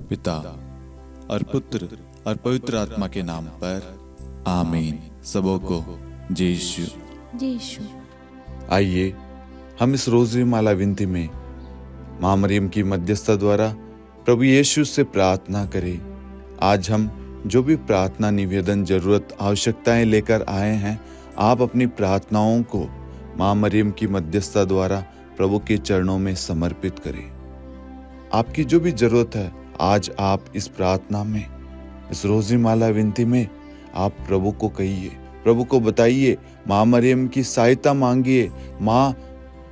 पिता और पुत्र और पवित्र आत्मा के नाम पर आमीन। सबों को जय यीशु। जय यीशु। आइए हम इस रोज़री माला विनती में माँ मरियम की मध्यस्थता द्वारा प्रभु यीशु से प्रार्थना करें। आज हम जो भी प्रार्थना निवेदन जरूरत आवश्यकताएं लेकर आए हैं, आप अपनी प्रार्थनाओं को माँ मरियम की मध्यस्थता द्वारा प्रभु के चरणों में समर्पित करें। आपकी जो भी जरूरत है, आज आप इस प्रार्थना में, इस रोज़री माला विनती में आप प्रभु को कहिए, प्रभु को बताइए, माँ मरियम की सहायता मांगिए। माँ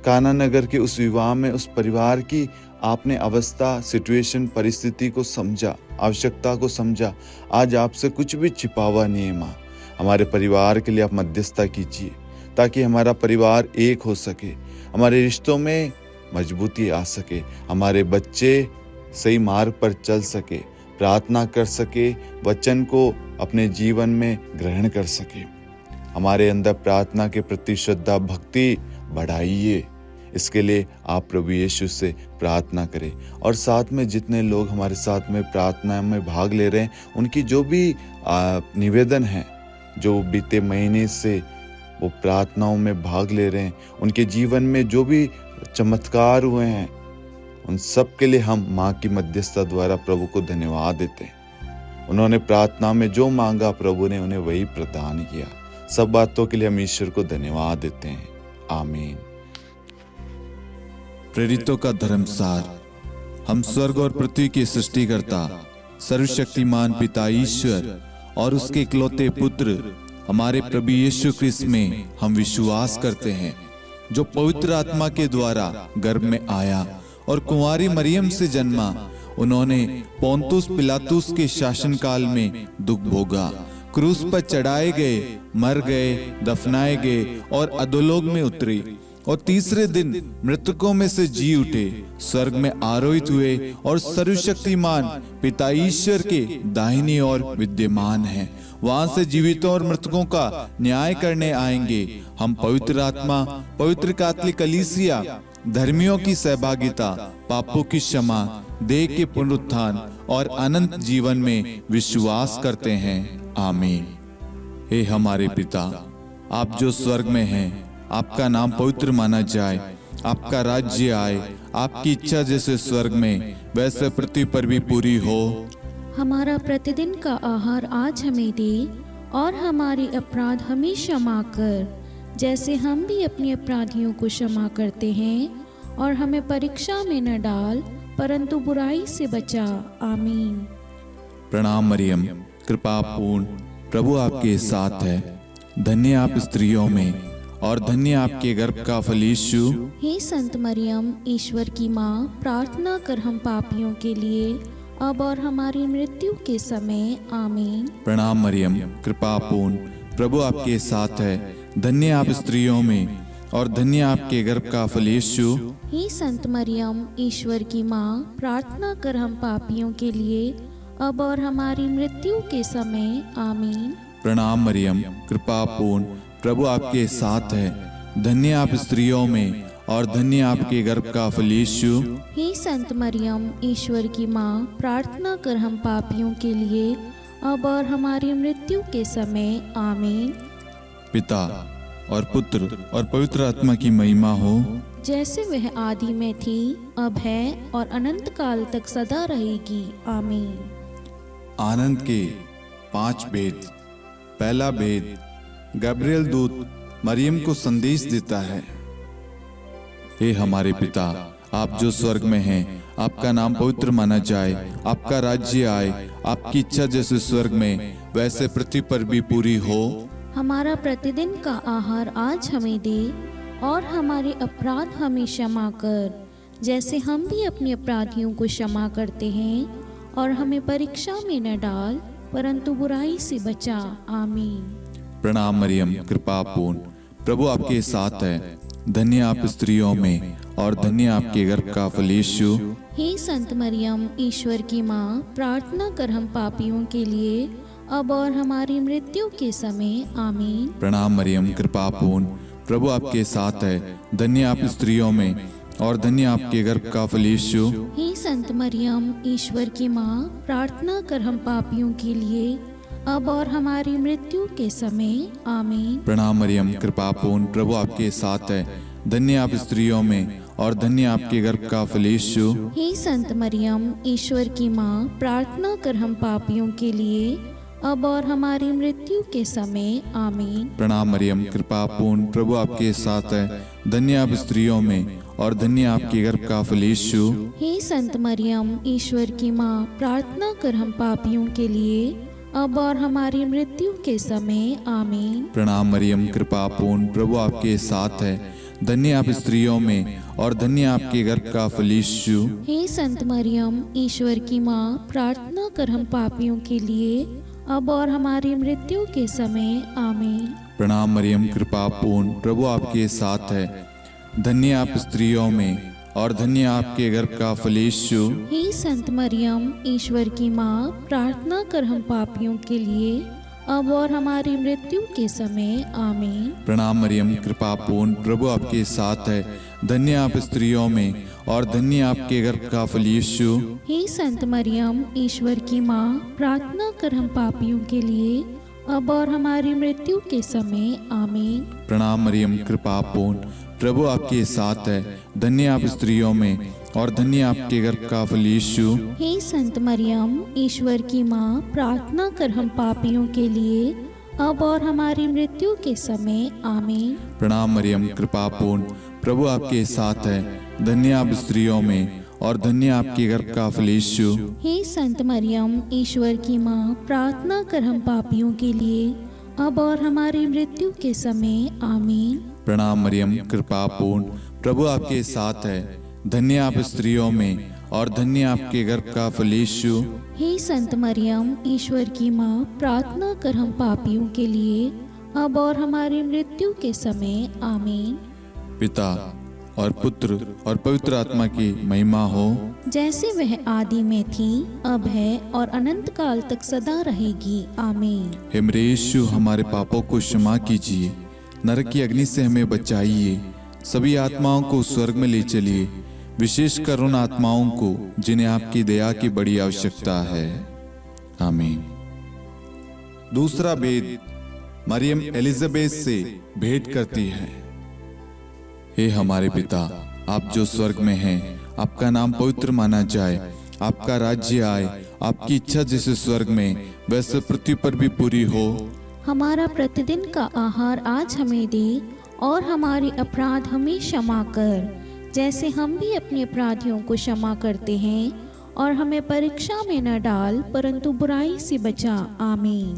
काना नगर के उस विवाह में उस परिवार की आपने अवस्था, सिचुएशन, परिस्थिति को समझा, आवश्यकता को समझा। आज आपसे कुछ भी छिपा हुआ नहीं है। माँ, हमारे परिवार के लिए आप मध्यस्थता कीजिए ताकि हमारा परिवार एक हो सके, हमारे रिश्तों में मजबूती आ सके, हमारे बच्चे सही मार्ग पर चल सके, प्रार्थना कर सके, वचन को अपने जीवन में ग्रहण कर सके। हमारे अंदर प्रार्थना के प्रति श्रद्धा भक्ति बढ़ाइए। इसके लिए आप प्रभु यीशु से प्रार्थना करें। और साथ में जितने लोग हमारे साथ में प्रार्थना में भाग ले रहे हैं, उनकी जो भी निवेदन है, जो बीते महीने से वो प्रार्थनाओं में भाग ले रहे हैं, उनके जीवन में जो भी चमत्कार हुए हैं, उन सब के लिए हम माँ की मध्यस्थता द्वारा प्रभु को धन्यवाद देते हैं। उन्होंने प्रार्थना में जो मांगा, प्रभु ने उन्हें वही प्रदान किया। सब बातों के लिए हम ईश्वर को धन्यवाद देते हैं। आमीन। प्रेरितों का धर्मसार। हम स्वर्ग और पृथ्वी के सृष्टिकर्ता सर्वशक्तिमान पिता ईश्वर और उसके इकलौते पुत्र हमारे प्रभु यीशु ख्रिस्त में हम विश्वास करते हैं, जो पवित्र आत्मा के द्वारा गर्भ में आया और कुंवारी मरियम से जन्मा। उन्होंने पोंतुस पिलातुस के शासनकाल में दुख भोगा, क्रूस पर चढ़ाए गए, मर गए, दफनाए गए और अधोलोक में उतरे और तीसरे दिन मृतकों में से जी उठे, स्वर्ग में आरोहित हुए और सर्वशक्तिमान पिता ईश्वर के दाहिनी ओर विद्यमान हैं। वहां से जीवितों और मृतकों का न्याय करने आएंगे। हम पवित्र आत्मा, पवित्र कैथोलिक कलीसिया, धर्मियों की सहभागिता, पापों की क्षमा, देह के पुनरुत्थान और अनंत जीवन में विश्वास करते हैं। आमीन। हे हमारे पिता, आप जो स्वर्ग में हैं, आपका नाम पवित्र माना जाए, आपका राज्य आए, आपकी इच्छा जैसे स्वर्ग में वैसे पृथ्वी पर भी पूरी हो। हमारा प्रतिदिन का आहार आज हमें दे, और हमारे अपराध हमें क्षमा कर, जैसे हम भी अपने अपराधियों को क्षमा करते हैं, और हमें परीक्षा में न डाल, परंतु बुराई से बचा। आमीन। प्रणाम मरियम, कृपा पूर्ण, प्रभु आपके साथ है। धन्य आप स्त्रियों में और धन्य आपके गर्भ का फल यीशु। हे संत मरियम, ईश्वर की माँ, प्रार्थना कर हम पापियों के लिए, अब और हमारी मृत्यु के समय। आमीन। प्रणाम मरियम, कृपा पूर्ण, प्रभु आपके साथ है। धन्य आप स्त्रियों में और धन्य आपके गर्भ का फल यीशु। हे संत मरियम, ईश्वर की माँ, प्रार्थना कर हम पापियों के लिए, अब और हमारी मृत्यु के समय। आमीन। प्रणाम मरियम, कृपा पूर्ण, प्रभु आपके साथ है। धन्य आप स्त्रियों में और धन्य आपके गर्भ का फल यीशु। हे संत मरियम, ईश्वर की माँ, प्रार्थना कर हम पापियों के लिए, अब और हमारी मृत्यु के समय। आमीन। पिता और पुत्र और पवित्र आत्मा की महिमा हो, जैसे वह आदि में थी, अब है और अनंत काल तक सदा रहेगी। आमीन। आनंद के 5 भेद। पहला भेद, गब्रिएल दूत मरियम को संदेश देता है। हे हमारे पिता, आप जो स्वर्ग में हैं, आपका नाम पवित्र माना जाए, आपका राज्य आए, आपकी इच्छा जैसे स्वर्ग में वैसे पृथ्वी पर भी पूरी हो। हमारा प्रतिदिन का आहार आज हमें दे, और हमारे अपराध हमें क्षमा कर, जैसे हम भी अपने अपराधियों को क्षमा करते हैं, और हमें परीक्षा में न डाल, परंतु बुराई से बचा। आमीन। प्रणाम मरियम, कृपा पूर्ण, प्रभु आपके साथ है। धन्य आप स्त्रियों में और धन्य आपके गर्भ का फल यीशु। हे संत मरियम, ईश्वर की माँ, प्रार्थना कर हम पापियों के लिए, अब और हमारी मृत्यु के समय। आमीन। प्रणाम मरियम, कृपा पूर्ण, प्रभु आपके साथ है। धन्य आप स्त्रियों में और धन्य आपके गर्भ का फल यीशु। हे संत मरियम, ईश्वर की माँ, प्रार्थना कर हम पापियों के लिए, अब और हमारी मृत्यु के समय। आमीन। प्रणाम मरियम, कृपा पूर्ण, प्रभु आपके साथ है। धन्य आप स्त्रियों में और धन्य आपके गर्भ का फल यीशु। हे संत मरियम, ईश्वर की माँ, प्रार्थना कर हम पापियों के लिए, अब और हमारी मृत्यु के समय। आमीन। प्रणाम मरियम, कृपा पूर्ण, प्रभु आपके साथ है। धन्य आप स्त्रियों में और धन्य आपके गर्भ का फल यीशु। हे संत मरियम, ईश्वर की माँ, प्रार्थना कर हम पापियों के लिए, अब और हमारी मृत्यु के समय। आमीन। प्रणाम मरियम, कृपा पूर्ण, प्रभु आपके साथ है। धन्य आप स्त्रियों में और धन्य आपके गर्भ का फल यीशु। हे संत मरियम, ईश्वर की माँ, प्रार्थना कर हम पापियों के लिए, अब और हमारी मृत्यु के समय। आमीन। प्रणाम मरियम, कृपा पूर्ण, प्रभु आपके साथ है। धन्य आप स्त्रियों में और धन्य आपके गर्भ का फल यीशु। हे संत मरियम, ईश्वर की माँ, प्रार्थना कर हम पापियों के लिए, अब और हमारी मृत्यु के समय। आमीन। प्रणाम मरियम, कृपा पूर्ण, प्रभु आपके साथ है। धन्य आप स्त्रियों में और धन्य आपके गर्भ का फल यीशु। हे संत मरियम, ईश्वर की माँ, प्रार्थना कर हम पापियों के लिए, अब और हमारी मृत्यु के समय। आमीन। प्रणाम मरियम, कृपा पूर्ण, प्रभु आपके साथ है। धन्य आप स्त्रियों में और धन्य आपके गर्भ का फल यीशु। हे संत मरियम, ईश्वर की माँ, प्रार्थना कर हम पापियों के लिए, अब और हमारी मृत्यु के समय। आमीन। प्रणाम मरियम, कृपा पूर्ण, प्रभु आपके साथ है। धन्य आप स्त्रियों में और धन्य आपके गर्भ का फल यीशु। हे संत मरियम, ईश्वर की माँ, प्रार्थना कर हम पापियों के लिए, अब और हमारी मृत्यु के समय। आमीन। प्रणाम मरियम, कृपा पूर्ण, प्रभु आपके साथ है। धन्य आप स्त्रियों में और धन्य आपके गर्भ का फल यीशु। हे संत मरियम, ईश्वर की माँ, प्रार्थना कर हम पापियों के लिए, अब और हमारी मृत्यु के समय। आमीन। पिता और पुत्र और पवित्र आत्मा की महिमा हो, जैसे वह आदि में थी, अब है और अनंत काल तक सदा रहेगी। आमीन। हे मेरे यीशु, हमारे पापों को क्षमा कीजिए, नरक की अग्नि से हमें बचाइए, सभी आत्माओं को स्वर्ग में ले चलिए, विशेषकर उन आत्माओं को जिन्हें आपकी दया की बड़ी आवश्यकता है। आमीन। दूसरा भेद, मरियम एलिजाबेथ से भेंट करती है। हे हमारे पिता, आप जो स्वर्ग में हैं, आपका नाम पवित्र माना जाए, आपका राज्य आए, आपकी इच्छा जैसे स्वर्ग में वैसे पृथ्वी पर भी पूरी हो। हमारा प्रतिदिन का आहार आज हमें दे, और हमारे अपराध हमें क्षमा कर, जैसे हम भी अपने अपराधियों को क्षमा करते हैं, और हमें परीक्षा में न डाल, परंतु बुराई से बचा। आमीन।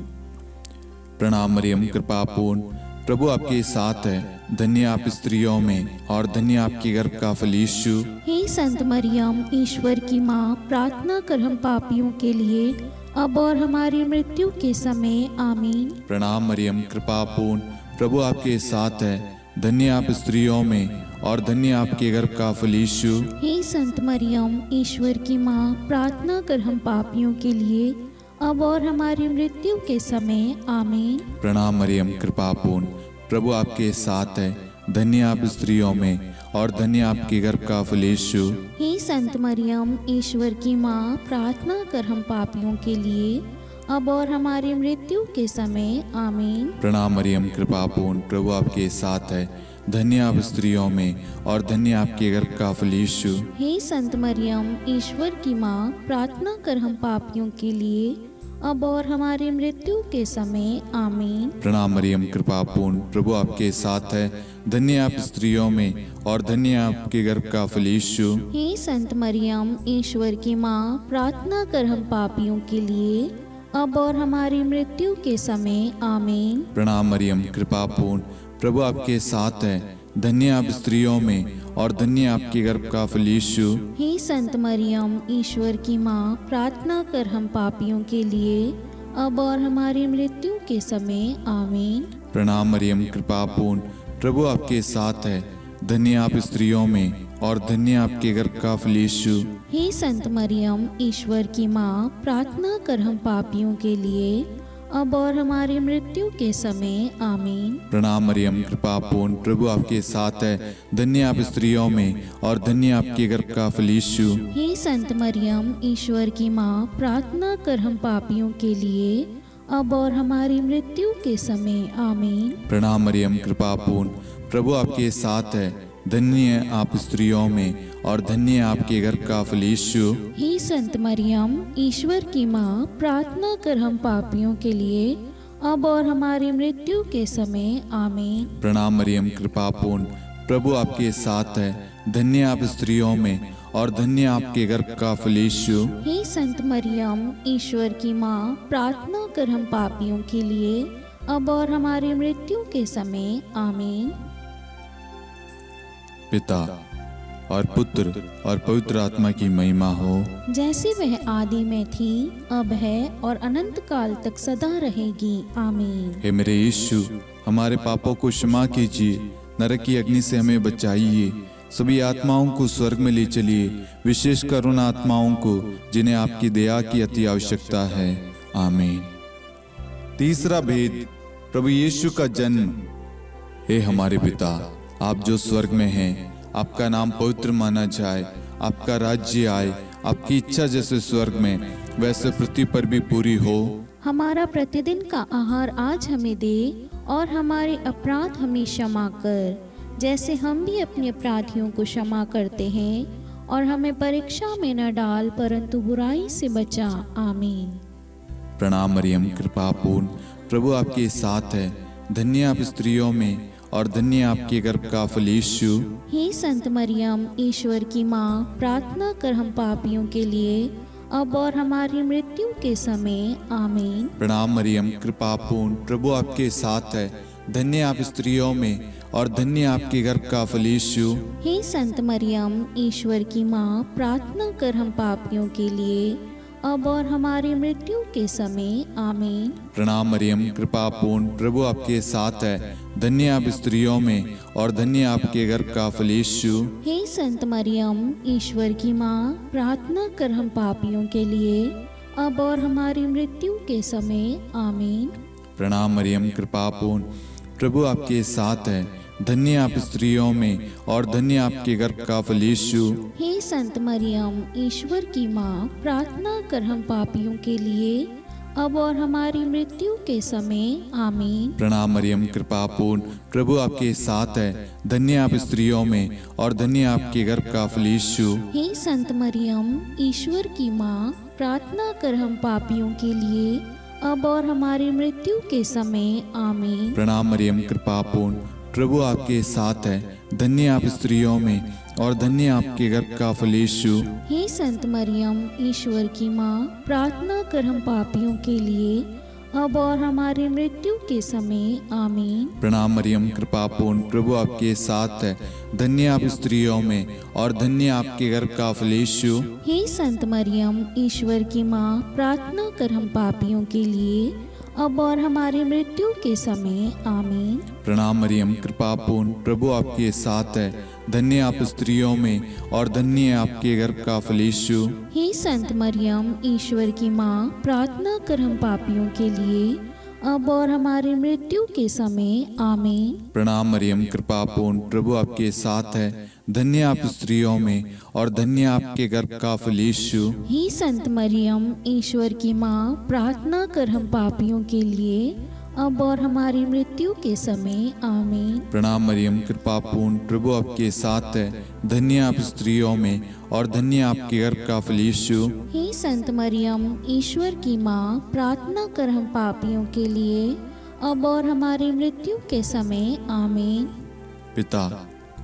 प्रणाम मरियम, कृपा पूर्ण, प्रभु आपके साथ है। धन्य आप स्त्रियों में और धन्य आपके गर्भ का फल यीशु। हे संत मरियम, ईश्वर की माँ, प्रार्थना कर हम पापियों के लिए, अब और हमारी मृत्यु के समय। आमीन। प्रणाम मरियम, कृपा पूर्ण, प्रभु आपके साथ है। धन्य आप स्त्रियों में और धन्य आपके गर्भ का फल यीशु। हे संत मरियम, ईश्वर की माँ, प्रार्थना कर हम पापियों के लिए, अब और हमारी मृत्यु के समय। आमीन। प्रणाम मरियम, कृपा पूर्ण, प्रभु आपके साथ है। धन्य आप स्त्रियों में और धन्य आपके गर्भ का फल यीशु। हे संत मरियम, ईश्वर की माँ, प्रार्थना कर हम पापियों के लिए, अब और हमारी मृत्यु के समय। आमीन। प्रणाम मरियम, कृपा पूर्ण, प्रभु आपके साथ है। धन्य आप स्त्रियों में और धन्य आपके गर्भ का फल यीशु। हे संत मरियम, ईश्वर की माँ, प्रार्थना कर हम पापियों के लिए, अब और हमारी मृत्यु के समय। आमीन। प्रणाम मरियम, कृपा पूर्ण, प्रभु आपके साथ है। धन्य आप स्त्रियों में और धन्य आपके गर्भ का फल यीशु। हे संत मरियम, ईश्वर की माँ, प्रार्थना कर हम पापियों के लिए, अब और हमारी मृत्यु के समय। आमीन। प्रणाम मरियम, कृपा पूर्ण, प्रभु आपके साथ है। धन्य आप स्त्रियों में और धन्य आपके गर्भ का फल यीशु। हे संत मरियम, ईश्वर की माँ, प्रार्थना कर हम पापियों के लिए, अब और हमारी मृत्यु के समय। आमीन। प्रणाम मरियम, कृपा पूर्ण, प्रभु आपके साथ है। धन्य आप स्त्रियों में और धन्य आपके गर्भ का फल यीशु। हे संत मरियम, ईश्वर की माँ, प्रार्थना कर हम पापियों के लिए, अब और हमारी मृत्यु के समय आमीन। प्रणाम मरियम, कृपा पूर्ण, प्रभु आपके साथ है। धन्य आप स्त्रियों में और धन्य आपके गर्भ का फल यीशु। हे संत मरियम, ईश्वर की माँ, प्रार्थना कर हम पापियों के लिए अब और हमारी मृत्यु के समय आमीन। प्रणाम मरियम, कृपा पूर्ण, प्रभु आपके साथ है। धन्य आप स्त्रियों में और धन्य आपके गर्भ का फल यीशु। हे संत मरियम, ईश्वर की माँ, प्रार्थना कर हम पापियों के लिए अब और हमारी मृत्यु के समय आमीन। प्रणाम मरियम, कृपा पूर्ण, प्रभु आपके साथ है। धन्य आप स्त्रियों में और धन्य आपके गर्भ का फल यीशु। हे संत मरियम, ईश्वर की माँ, प्रार्थना कर हम पापियों के लिए अब और हमारी मृत्यु के समय आमीन। पिता और पुत्र और पवित्र आत्मा की महिमा हो, जैसे वह आदि में थी, अब है और अनंत काल तक सदा रहेगी आमीन। हे मेरे यीशु, हमारे पापों को क्षमा कीजिए, नरक की अग्नि से हमें बचाइए, सभी आत्माओं को स्वर्ग में ले चलिए, विशेषकर उन आत्माओं को जिन्हें आपकी दया की अति आवश्यकता है। आमीन। तीसरा भेद, प्रभु यीशु का जन्म। हे हमारे पिता, आप जो स्वर्ग में हैं, आपका नाम पवित्र माना जाए, आपका राज्य आए, आपकी इच्छा जैसे स्वर्ग में वैसे पृथ्वी पर भी पूरी हो। हमारा प्रतिदिन का आहार आज हमें दे, और हमारे अपराध हमें क्षमा कर, जैसे हम भी अपने अपराधियों को क्षमा करते हैं, और हमें परीक्षा में न डाल, परंतु बुराई से बचा। आमीन। प्रणाम मरियम, कृपा पूर्ण, प्रभु आपके साथ है। धन्य आप स्त्रियों में और धन्य आपके गर्भ का फल यीशु। हे संत मरियम, ईश्वर की माँ, प्रार्थना कर हम पापियों के लिए अब और हमारी मृत्यु के समय आमीन। प्रणाम मरियम, कृपा पूर्ण, प्रभु आपके साथ है। धन्य आप स्त्रियों में और धन्य आपके गर्भ का फल यीशु। हे संत मरियम, ईश्वर की माँ, प्रार्थना कर हम पापियों के लिए अब और हमारी मृत्यु के समय आमीन। प्रणाम मरियम, कृपा पूर्ण, प्रभु आपके साथ है। धन्य आप स्त्रियों में और धन्य आपके गर्भ का फल यीशु। हे संत मरियम, ईश्वर की माँ, प्रार्थना कर हम पापियों के लिए अब और हमारी मृत्यु के समय आमीन। प्रणाम मरियम, कृपा पूर्ण, प्रभु आपके साथ है। धन्य आप स्त्रियों में और धन्य आपके गर्भ का फल यीशु। हे संत मरियम, ईश्वर की माँ, प्रार्थना कर हम पापियों के लिए अब और हमारी मृत्यु के समय आमीन। प्रणाम मरियम, कृपा पूर्ण, प्रभु आपके साथ है। धन्य आप स्त्रियों में और धन्य आपके गर्भ का फल यीशु। हे संत मरियम, ईश्वर की माँ, प्रार्थना कर हम पापियों के लिए अब और हमारी मृत्यु के समय आमीन। प्रणाम मरियम, कृपा पूर्ण, प्रभु आपके साथ है। धन्य आप स्त्रियों में और धन्य आपके गर्भ का फल यीशु। हे संत मरियम, ईश्वर की माँ, प्रार्थना कर हम पापियों के लिए अब और हमारी मृत्यु के समय आमीन। प्रणाम मरियम, कृपा पूर्ण, प्रभु आपके साथ है। धन्य आप स्त्रियों में और धन्य आपके गर्भ का फल यीशु। हे संत मरियम, ईश्वर की माँ, प्रार्थना कर हम पापियों के लिए अब और हमारी मृत्यु के समय आमीन। प्रणाम मरियम, कृपा पूर्ण, प्रभु आपके साथ है। धन्य आप स्त्रियों में और धन्य आपके गर्भ का फल यीशु। हे संत मरियम, ईश्वर की माँ, प्रार्थना कर हम पापियों के लिए अब और हमारी मृत्यु के समय आमीन। प्रणाम मरियम, कृपा पूर्ण, प्रभु आपके साथ है। धन्य आप स्त्रियों में और धन्य आपके गर्भ का फल यीशु। हे संत मरियम, ईश्वर की माँ, प्रार्थना कर हम पापियों के लिए अब और हमारी मृत्यु के समय आमीन। प्रणाम मरियम, कृपा पूर्ण, प्रभु आपके साथ है। धन्य आप स्त्रियों में और धन्य आपके गर्भ का फल यीशु। हे संत मरियम, ईश्वर की माँ, प्रार्थना कर हम पापियों के लिए अब और हमारी मृत्यु के समय आमीन। पिता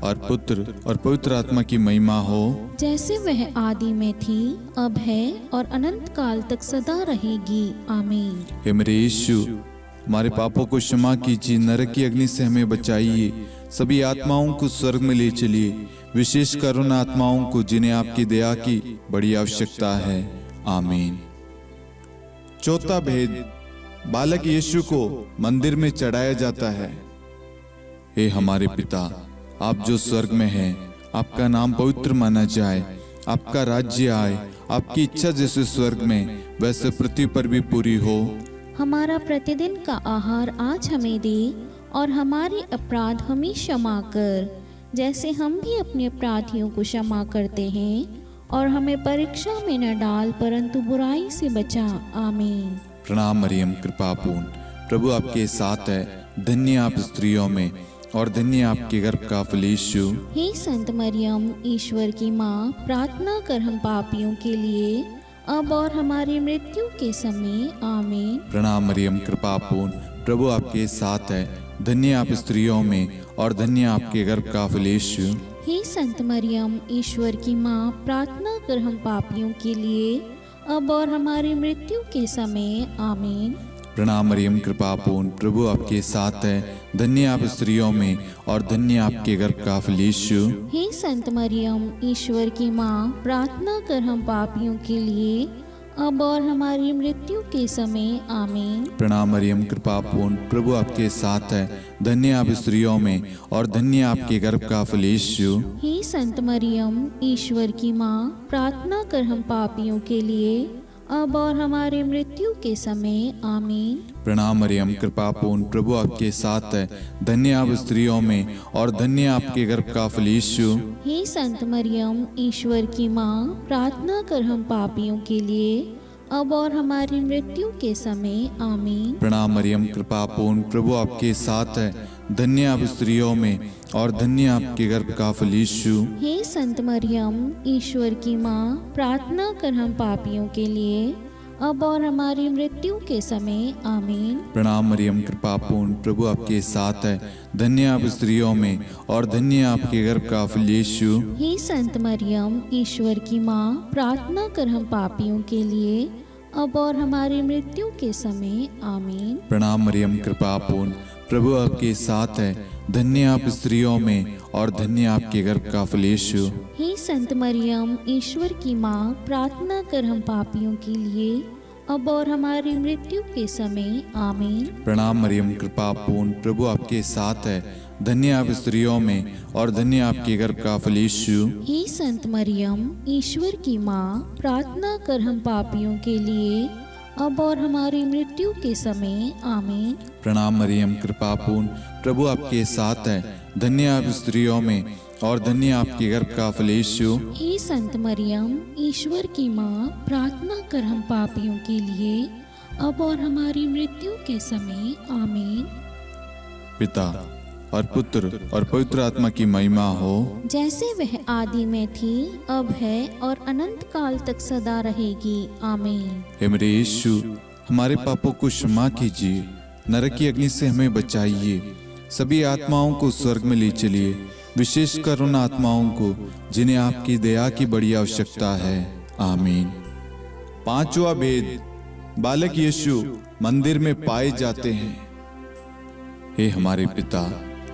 और पुत्र और पवित्र आत्मा की महिमा हो, जैसे वह आदि में थी, अब है और अनंत काल तक सदा रहेगी आमीन। हे मेरे यीशु, हमारे पापों को क्षमा कीजिए, नरक की अग्नि से हमें बचाइए, सभी आत्माओं को स्वर्ग में ले चलिए, विशेषकर उन आत्माओं को जिन्हें आपकी दया की बड़ी आवश्यकता है। आमीन। चौथा भेद, बालक यीशु को मंदिर में चढ़ाया जाता है। हे हमारे पिता, आप जो स्वर्ग में हैं, आपका नाम पवित्र माना जाए, आपका राज्य आए, आपकी इच्छा जैसे स्वर्ग में वैसे पृथ्वी पर भी पूरी हो। हमारा प्रतिदिन का आहार आज हमें दे, और हमारे अपराध हमें क्षमा कर, जैसे हम भी अपने अपराधियों को क्षमा करते हैं। और हमें परीक्षा में न डाल, परंतु बुराई से बचा। आमीन। प्रणाम मरियम, कृपा पूर्ण, प्रभु आपके साथ है। धन्य आप स्त्रियों में, और धन्य आपके गर्भ का फल यीशु। हे संत मरियम, ईश्वर की माँ, प्रार्थना कर हम पापियों के लिए, अब और हमारी मृत्यु के समय। आमीन। प्रणाम मरियम, कृपा पूर्ण, प्रभु आपके साथ है। धन्य आप स्त्रियों में, और धन्य आपके गर्भ का फल यीशु। हे संत मरियम, ईश्वर की माँ, प्रार्थना कर हम पापियों के लिए, अब और हमारी मृत्यु के समय। आमीन। प्रणाम मरियम, कृपा पूर्ण, प्रभु आपके साथ है। धन्य आप स्त्रियों में, और धन्य आपके गर्भ का फल यीशु। हे संत मरियम, ईश्वर की माँ, प्रार्थना कर हम पापियों के लिए, अब और हमारी मृत्यु के समय। आमीन। प्रणाम मरियम, कृपा पूर्ण, प्रभु आपके साथ है। धन्य आप स्त्रियों में, और धन्य आपके गर्भ का फल यीशु। हे संत मरियम, ईश्वर की माँ, प्रार्थना कर हम पापियों के लिए, अब और हमारी मृत्यु के समय। आमीन। प्रणाम मरियम, कृपा पूर्ण, प्रभु आपके साथ है। धन्य आप स्त्रियों में, और धन्य आपके गर्भ का फल यीशु। हे संत मरियम, ईश्वर की माँ, प्रार्थना कर हम पापियों के लिए, अब और हमारी मृत्यु के समय। आमीन। प्रणाम मरियम, कृपा पूर्ण, प्रभु आपके साथ है। धन्य आप स्त्रियों में, और धन्य आपके गर्भ का फल यीशु। हे संत मरियम, ईश्वर की माँ, प्रार्थना कर हम पापियों के लिए, अब और हमारी मृत्यु के समय। आमीन। प्रणाम मरियम, कृपा पूर्ण, प्रभु आपके साथ है। धन्य आप स्त्रियों में, और धन्य आपके गर्भ का फल यीशु। हे संत मरियम, ईश्वर की माँ, प्रार्थना कर हम पापियों के लिए, अब और हमारी मृत्यु के समय। आमीन। प्रणाम मरियम, कृपा पूर्ण, प्रभु आपके साथ है। धन्य आप स्त्रियों में, और धन्य आपके गर्भ का फल यीशु। हे संत मरियम, ईश्वर की माँ, प्रार्थना कर हम पापियों के लिए, अब और हमारी मृत्यु के समय। आमीन। प्रणाम मरियम, कृपा पूर्ण, प्रभु आपके साथ है। धन्य आप स्त्रियों में, और धन्य आपके गर्भ का फल यीशु। हे संत मरियम, ईश्वर की माँ, प्रार्थना कर हम पापियों के लिए, अब और हमारी मृत्यु के समय। आमीन। प्रणाम मरियम, कृपा पूर्ण, प्रभु आपके साथ है। धन्य आप स्त्रियों में, और धन्य आपके गर्भ का फल यीशु। हे संत मरियम, ईश्वर की माँ, प्रार्थना कर हम पापियों के लिए, अब और हमारी मृत्यु के समय। आमीन। पिता और पुत्र और पवित्र आत्मा की महिमा हो, जैसे वह आदि में थी, अब है, और अनंत काल तक सदा रहेगी। आमीन। हे मेरे यीशु, हमारे पापों को क्षमा कीजिए, नरक की अग्नि से हमें बचाइए, सभी आत्माओं को स्वर्ग में ले चलिए, विशेषकर उन आत्माओं को जिन्हें आपकी दया की बड़ी आवश्यकता है। आमीन। पांचवा भेद, बालक यीशु मंदिर में पाए जाते हैं। हे हमारे पिता,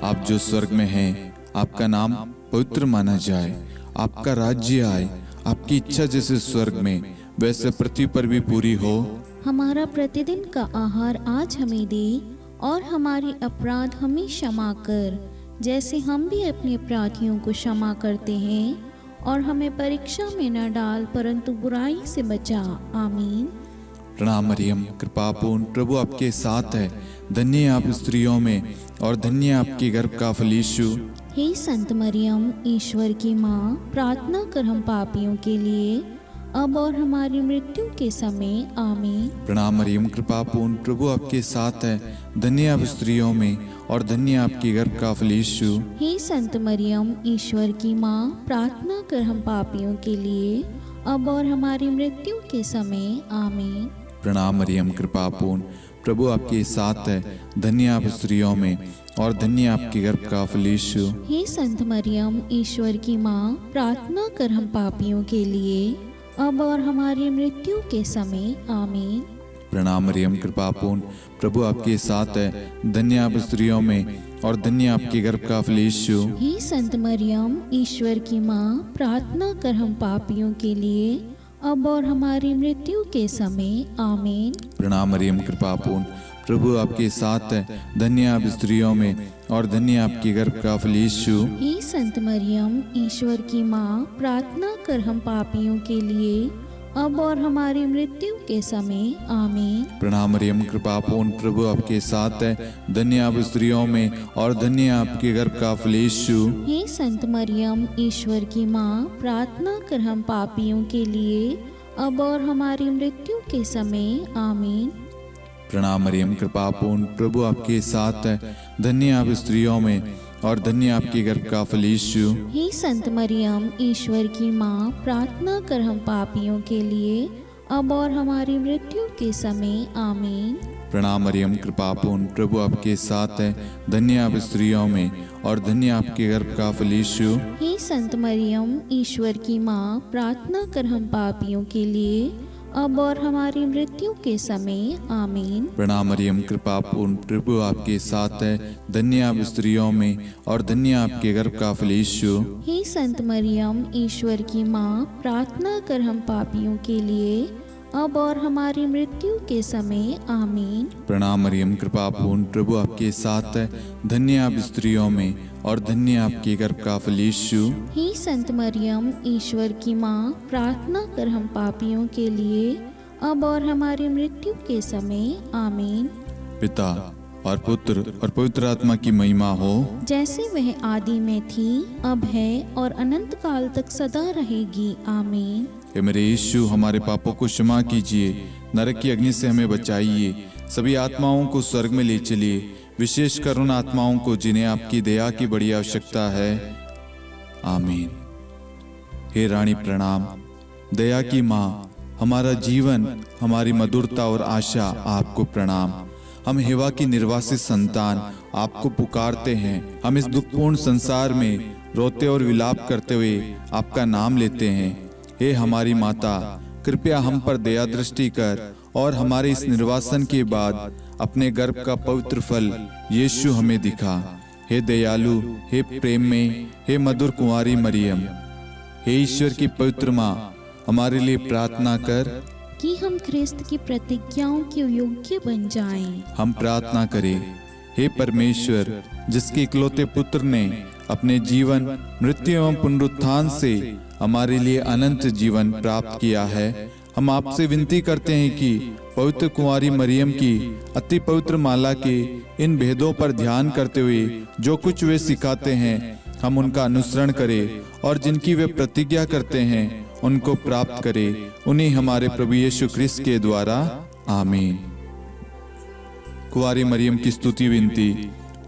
आप जो स्वर्ग में हैं, आपका नाम पवित्र माना जाए, आपका राज्य आए, आपकी इच्छा जैसे स्वर्ग में वैसे पृथ्वी पर भी पूरी हो। हमारा प्रतिदिन का आहार आज हमें दे, और हमारे अपराध हमें क्षमा कर, जैसे हम भी अपने अपराधियों को क्षमा करते हैं, और हमें परीक्षा में न डाल, परंतु बुराई से बचा। आमीन। प्रणाम मरियम, कृपा पूर्ण, प्रभु आपके साथ है। धन्य आप स्त्रियों में, और धन्य आपके गर्भ का फल यीशु। हे संत मरियम, ईश्वर की माँ, प्रार्थना कर हम पापियों के लिए, अब और हमारी मृत्यु के समय। आमीन। प्रणाम मरियम, कृपा पूर्ण, प्रभु आपके साथ है। धन्य आप स्त्रियों में, और धन्य आपके गर्भ का फल यीशु। हे संत मरियम, ईश्वर की माँ, प्रार्थना कर हम पापियों के लिए, अब और हमारी मृत्यु के समय। आमीन। प्रणाम मरियम, कृपा पूर्ण, प्रभु आपके साथ है। धन्य आप स्त्रियों में, और धन्य आपके गर्भ का फल यीशु। हे संत मरियम, ईश्वर की माँ, प्रार्थना कर हम पापियों के लिए, अब और हमारी मृत्यु के समय। आमीन। प्रणाम मरियम, कृपा पूर्ण, प्रभु आपके साथ है। धन्य आप स्त्रियों में, और धन्य आपके गर्भ का फल यीशु। हे संत मरियम, ईश्वर की माँ, प्रार्थना कर हम पापियों के लिए, अब और हमारी मृत्यु के समय। आमीन। प्रणाम मरियम, कृपा पूर्ण, प्रभु आपके साथ है। धन्य आप स्त्रियों में, और धन्य आपके गर्भ का फल यीशु। हे संत मरियम, ईश्वर की माँ, प्रार्थना कर हम पापियों के लिए, अब और हमारी मृत्यु के समय आमीन। प्रणाम मरियम, कृपा पूर्ण, प्रभु आपके साथ है। धन्य आप स्त्रियों में और धन्य आपके गर्भ का फल यीशु। हे संत मरियम, ईश्वर की माँ, प्रार्थना कर हम पापियों के लिए अब और हमारी मृत्यु के समय आमीन। प्रणाम मरियम, कृपा पूर्ण, प्रभु आपके साथ है। धन्य आप स्त्रियों में और धन्य आपके गर्भ का फल यीशु। हे संत मरियम, ईश्वर की माँ, प्रार्थना कर हम पापियों के लिए अब और हमारी मृत्यु के समय आमीन। प्रणाम मरियम, कृपा पूर्ण, प्रभु आपके साथ है। धन्य आप स्त्रियों में और धन्य आपके गर्भ का फल यीशु। हे संत मरियम, ईश्वर की माँ, प्रार्थना कर हम पापियों के लिए अब और हमारी मृत्यु के समय आमीन। प्रणाम मरियम, कृपा पूर्ण, प्रभु आपके साथ है। धन्य आप स्त्रियों में और धन्य आपके गर्भ का फल यीशु। हे संत मरियम, ईश्वर की माँ, प्रार्थना कर हम पापियों के लिए अब और हमारी मृत्यु के समय आमीन। प्रणाम मरियम, कृपा पूर्ण, प्रभु आपके साथ है। धन्य आप स्त्रियों में और धन्य आपके गर्भ का फल यीशु। हे संत मरियम, ईश्वर की माँ, प्रार्थना कर हम पापियों के लिए अब और हमारी मृत्यु के समय आमीन। पिता और पुत्र और पवित्र आत्मा की महिमा हो, जैसे वह आदि में थी, अब है और अनंत काल तक सदा रहेगी आमीन। हे मेरे यीशु, हमारे पापों को क्षमा कीजिए, नरक की अग्नि से हमें बचाइए, सभी आत्माओं को स्वर्ग में ले चलिए, विशेषकर उन आत्माओं को जिन्हें आपकी दया की बड़ी आवश्यकता है आमीन। हे रानी प्रणाम, दया की माँ, हमारा जीवन, हमारी मधुरता और आशा आपको प्रणाम। हम हेवा की निर्वासित संतान आपको पुकारते हैं। हम इस दुखपूर्ण संसार में रोते और विलाप करते हुए आपका नाम लेते हैं। हे हमारी माता, कृपया हम पर दया दृष्टि कर और हमारे इस निर्वासन के बाद अपने गर्भ का पवित्र फल यीशु हमें दिखा। हे दयालु, हे प्रेम में, हे मधुर कुंवारी मरियम, हे ईश्वर की पवित्र माँ, हमारे लिए प्रार्थना कर कि हम ख्रिस्त की प्रतिज्ञाओं के योग्य बन जाएं। हम प्रार्थना करें। हे परमेश्वर, जिसके इकलौते पुत्र ने अपने जीवन, मृत्यु एवं पुनरुत्थान से हमारे लिए अनंत जीवन प्राप्त किया है, हम आपसे विनती करते हैं कि पवित्र कुंवारी मरियम की अति पवित्र माला के इन भेदों पर ध्यान करते हुए जो कुछ वे सिखाते हैं, हम उनका अनुसरण करें और जिनकी वे प्रतिज्ञा करते हैं उनको प्राप्त करें। उन्हीं हमारे प्रभु यीशु ख्रिस्त के द्वारा आमीन। कुंवारी मरियम की स्तुति विनती।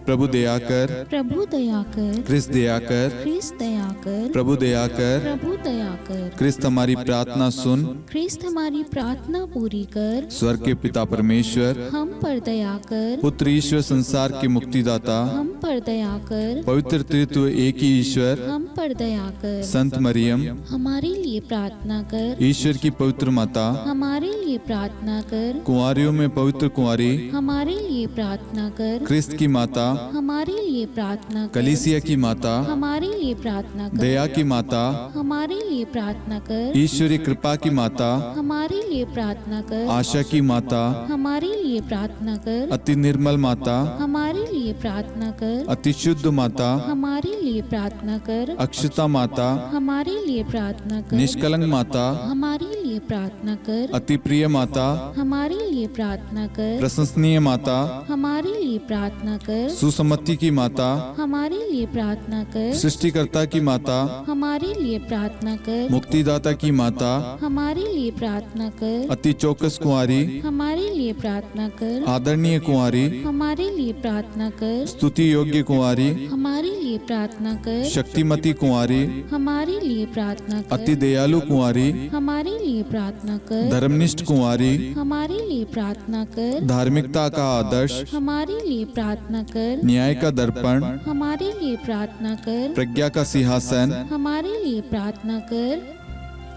प्रभु दया कर, प्रभु दया कर, ख्रिस्त दया कर, ख्रिस्त दया कर, प्रभु दया कर, प्रभु दया कर, ख्रिस्त हमारी प्रार्थना सुन। ख्रिस्त हमारी प्रार्थना पूरी कर, स्वर्ग के पिता परमेश्वर, हम पर दया कर, पुत्र ईश्वर संसार के मुक्तिदाता, हम पर दया कर, पवित्र तृत्व एक ही ईश्वर, हम पर दया कर, संत मरियम, हमारे लिए प्रार्थना कर, ईश्वर की पवित्र माता, हमारे लिए प्रार्थना कर, कुंवारियों में पवित्र कुंवारी, हमारे लिए प्रार्थना कर, ख्रिस्त की माता, हमारे लिए प्रार्थना कर, कलीसिया की माता, हमारे लिए प्रार्थना कर, दया की माता, हमारे लिए प्रार्थना कर, ईश्वरी कृपा की माता, हमारे लिए प्रार्थना कर, आशा की माता, हमारे लिए प्रार्थना कर, अति निर्मल माता, हमारे लिए प्रार्थना कर, अति शुद्ध माता, हमारे लिए प्रार्थना कर, अक्षता माता, हमारे लिए प्रार्थना कर, निष्कलंक माता, हमारे लिए प्रार्थना कर, अति प्रिय माता, हमारे लिए प्रार्थना कर, प्रशंसनीय माता, हमारे लिए प्रार्थना कर, सुसम्मति की माता, हमारे लिए प्रार्थना कर, सृष्टिकर्ता की माता, हमारे लिए प्रार्थना कर, मुक्तिदाता की माता, हमारे लिए प्रार्थना कर, अति चौकस कुंवारी, हमारे लिए प्रार्थना कर, आदरणीय कुंवारी, हमारे लिए प्रार्थना कर, स्तुति योग्य कुंवारी, हमारे लिए प्रार्थना कर, शक्तिमती कुंवारी, हमारे लिए प्रार्थना कर, अति दयालु कुंवारी, हमारे लिए प्रार्थना कर, धर्मनिष्ठ कुंवारी, हमारे लिए प्रार्थना कर, धार्मिकता का आदर्श, हमारे लिए प्रार्थना कर, न्याय का दर्पण, हमारे लिए प्रार्थना कर, प्रज्ञा का सिंहासन, हमारे लिए प्रार्थना कर,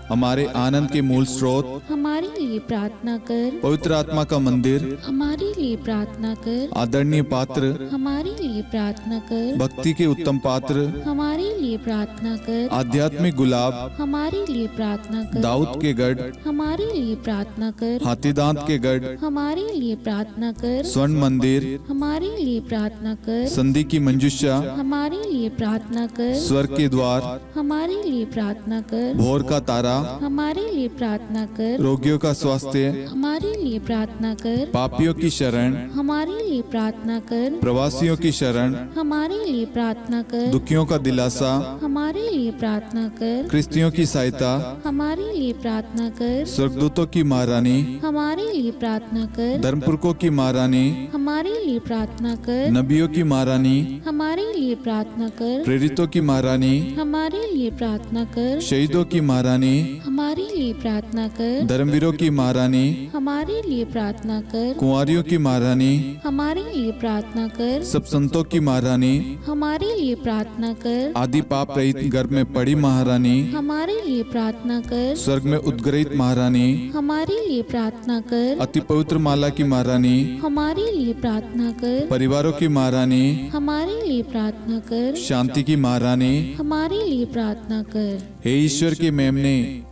हमारे आनंद के मूल स्रोत, हमारे लिए प्रार्थना कर, पवित्र आत्मा का मंदिर, हमारे लिए प्रार्थना कर, आदरणीय पात्र, हमारे लिए प्रार्थना कर, भक्ति के उत्तम पात्र, हमारे लिए प्रार्थना कर, आध्यात्मिक गुलाब, हमारे लिए प्रार्थना कर, दाऊद के गढ़, हमारे लिए प्रार्थना कर, हाथीदांत के गढ़, हमारे लिए प्रार्थना कर, स्वर्ण मंदिर, हमारे लिए प्रार्थना कर, संधि की मंजुषा, हमारे लिए प्रार्थना कर, स्वर्ग के द्वार, हमारे लिए प्रार्थना कर, भोर का तारा, हमारे लिए प्रार्थना कर। रोगियों का स्वास्थ्य, हमारे लिए प्रार्थना कर। पापियों की शरण, हमारे लिए प्रार्थना कर। प्रवासियों की शरण, हमारे लिए प्रार्थना कर। दुखियों का दिलासा, हमारे लिए प्रार्थना कर। क्रिस्तियों की सहायता, हमारे लिए प्रार्थना कर। स्वर्गदूतों की महारानी, हमारे लिए प्रार्थना कर। धर्मपुरखों की महारानी, हमारे लिए प्रार्थना कर। नबियों की महारानी, हमारे लिए प्रार्थना कर। प्रेरितों की महारानी, हमारे लिए प्रार्थना कर। शहीदों की महारानी, हमारे लिए प्रार्थना कर। धर्मवीरों की महारानी, हमारे लिए प्रार्थना कर। कुंवारियों की महारानी, हमारे लिए प्रार्थना कर। सब संतों की महारानी, हमारे लिए प्रार्थना कर। आदि पाप रहित गर्भ में पड़ी महारानी, हमारे लिए प्रार्थना कर। स्वर्ग में उद्गृहित महारानी, हमारे लिए प्रार्थना कर। अति पवित्र माला की महारानी, हमारे लिए प्रार्थना कर। परिवारों की महारानी, हमारे लिए प्रार्थना कर। शांति की महारानी, हमारे लिए प्रार्थना कर। हे ईश्वर के मेमने,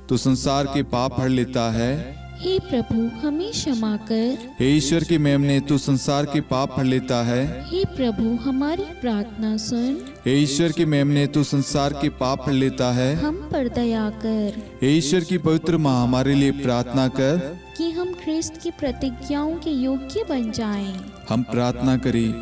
तू संसार के पाप हर लेता है। हे प्रभु हमें क्षमा कर। हे ईश्वर के मेमने, तू संसार के पाप हर लेता है। हे प्रभु हमारी प्रार्थना सुन। हे ईश्वर के मेमने, तू संसार के पाप हर लेता है। हम पर दया कर हे ईश्वर की पवित्र माँ, हमारे लिए प्रार्थना कर। कि हम ख्रिस्त की प्रतिज्ञाओं के योग्य बन जाएं। हम प्रार्थना करें।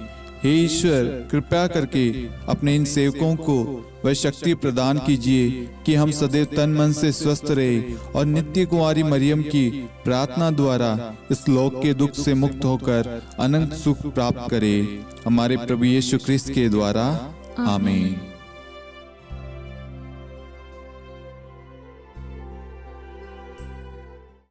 हे ईश्वर, कृपया करके अपने इन सेवकों को वह शक्ति प्रदान कीजिए कि हम सदैव तन मन से स्वस्थ रहे और नित्य कुंवारी मरियम की प्रार्थना द्वारा इस लोक के दुख से मुक्त होकर अनंत सुख प्राप्त करें। हमारे प्रभु यीशु क्रिस्त के द्वारा, आमीन।